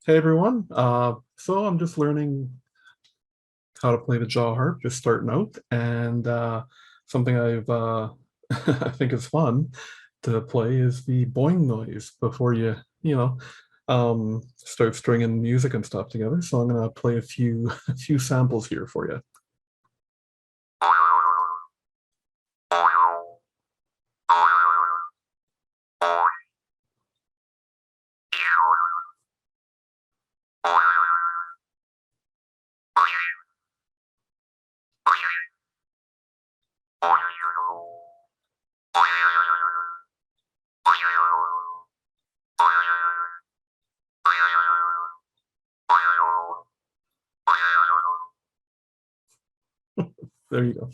Hey everyone. So I'm just learning how to play the Jaw Harp, just starting out, and something I think is fun to play is the boing noise before you start stringing music and stuff together. So I'm gonna play a few a few samples here for you. There you go.